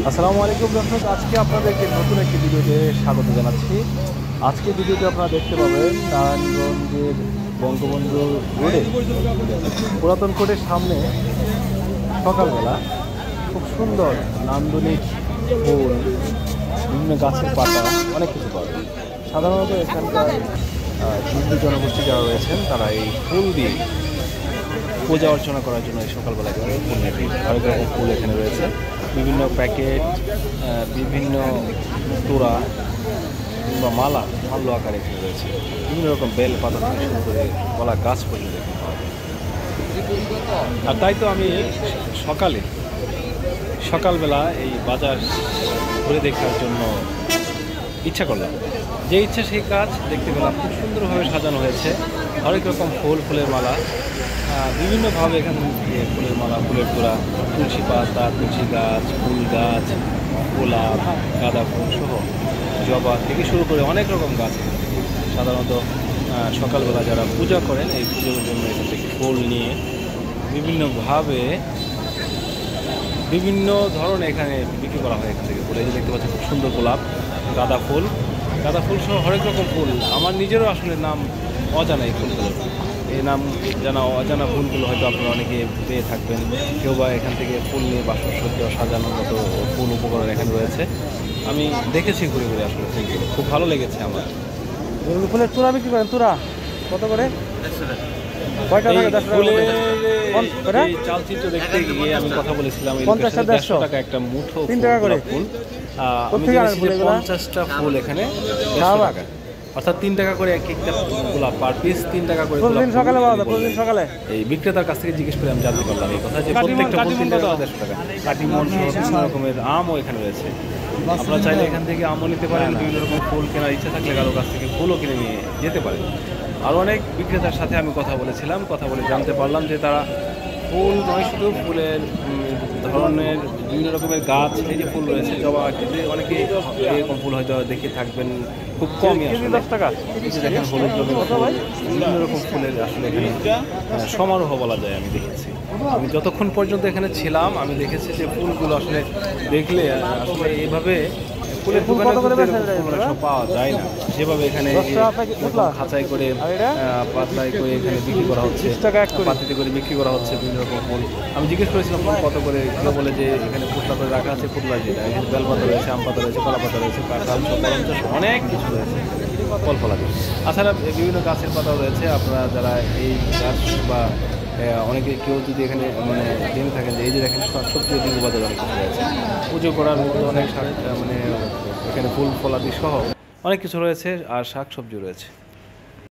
আসসালামু আলাইকুম দর্শক, আজকে আপনাদেরকে নতুন একটি ভিডিওতে স্বাগত জানাচ্ছি। আজকে ভিডিওতে আপনারা দেখতে পাবেন নারায়ণগঞ্জের বঙ্গবন্ধু রোডে পুরাতন কোর্টের সামনে সকালবেলা খুব সুন্দর নান্দনিক ফুল, বিভিন্ন গাছের পাতা, অনেক কিছু পাওয়া যায়। সাধারণত এখানকার হিন্দু জনগোষ্ঠী যারা রয়েছেন তারা এই ফুল দিয়ে পূজা অর্চনা করার জন্য এই সকালবেলা ফুল নিয়ে হরেক রকম ফুল এখানে রয়েছে। বিভিন্ন প্যাকেট, বিভিন্ন তোড়া কিংবা মালা মাল্য আকারে এখানে রয়েছে। বিভিন্ন রকম বেল পাতা থেকে শুরু করে কলা গাছ পর্যন্ত এখানে পাওয়া যায়। আর তাই তো আমি সকালবেলা এই বাজার ঘুরে দেখার জন্য ইচ্ছা করলাম। যে ইচ্ছা সেই কাজ, দেখতে পেলাম খুব সুন্দরভাবে সাজানো হয়েছে। হরেক রকম ফুলের মালা, বিভিন্নভাবে এখানে ফুলের মালা, ফুলের তোড়া, তুলসী পাতা, তুলসী গাছ, ফুল গাছ, গোলাপ, গাঁদা ফুল সহ জবা থেকে শুরু করে অনেক রকম গাছ। সাধারণত সকালবেলা যারা পূজা করেন এই পুজোর জন্য এখান থেকে ফুল নিয়ে বিভিন্নভাবে বিভিন্ন ধরনের এখানে বিক্রি করা হয়। এখান থেকে ফুল, এই যে দেখতে পাচ্ছেন খুব সুন্দর গোলাপ, গাঁদা ফুল সহ হরেক রকম ফুল। আমার নিজেরও আসলে নাম অজানা এই ফুলগুলো, এই নাম অজানা ফুলগুলো হয়তো আপনারা অনেকে পেয়ে থাকবেন। কেউ বা এখান থেকে ফুল নিয়ে বাসনসজ্জা সাজানোর মতো ফুল উপকরণ এখানে রয়েছে। আমি দেখেছি ঘুরে ঘুরে, আসলে ফুলগুলো খুব ভালো লেগেছে আমার। ফুলের তোড়া বিক্রি করেন? তোড়া কত করে? চালচিত্র দেখতে গিয়ে আমি কথা বলেছিলাম 150 টাকা একটা মুঠো, 3 টাকা করে ফুল। আমি দেখেছি যে 50টা ফুল এখানে 150 টাকা, অর্থাৎ 3 টাকা করে এক একটা গোলাপ পার পিস, 3 টাকা করে সকালে। এই বিক্রেতার কাছ থেকে জিজ্ঞেস করে আমি জানতে পারলাম এই কথা যে প্রত্যেকটা ফুল 3 টাকা 150 টাকা। কাটিমন সহ বিভিন্ন রকমের আমও এখানে রয়েছে। আপনারা চাইলে এখান থেকে আমও নিতে পারেন। বিভিন্ন রকম ফুল কেনার ইচ্ছা থাকলে কারো কাছ থেকে ফুলও কিনে নিয়ে যেতে পারেন। আরও অনেক বিক্রেতার সাথে আমি কথা বলে জানতে পারলাম যে তারা ফুল নয়, শুধু ফুলের ধরনের বিভিন্ন রকমের গাছ, এই যে ফুল রয়েছে জবা আকৃতির, অনেকে এরকম ফুল হয়তো দেখে থাকবেন খুব কমই। 10 টাকা দেখেন হলুদ রঙের বিভিন্ন রকম ফুলের আসলে এখানে সমারোহ বলা যায়। আমি দেখেছি, আমি যতক্ষণ পর্যন্ত এখানে ছিলাম আমি দেখেছি যে ফুলগুলো আসলে দেখলে আসলে এইভাবে ফুলের দোকানে সব পাওয়া যায় না, যেভাবে এখানে খাঁচাই করে পাতলাই করে এখানে বিক্রি করা হচ্ছে, পাতিতে করে বিক্রি করা হচ্ছে বিভিন্ন রকম ফুল। আমি জিজ্ঞেস করেছিলাম ফুল কত করে, এগুলো বলে যে এখানে পুতলা করে রাখা আছে। পুতলা যেটা এখানে বেলপাতা রয়েছে, আম পাতা রয়েছে, কলা পাতা রয়েছে, কাঁঠাল, অনেক কিছু রয়েছে, ফল ফলাদি। তাছাড়া বিভিন্ন গাছের পাতাও রয়েছে। আপনারা যারা এই গাছ বা অনেকে কেউ যদি এখানে মানে জেনে থাকেন যে এই যে দেখেন শাকসবজি দিনু বাজার অনেক কিছু রয়েছে, পুজো করার মতো অনেক এখানে ফুল ফলাদি সহ অনেক কিছু রয়েছে, আর শাকসবজি রয়েছে।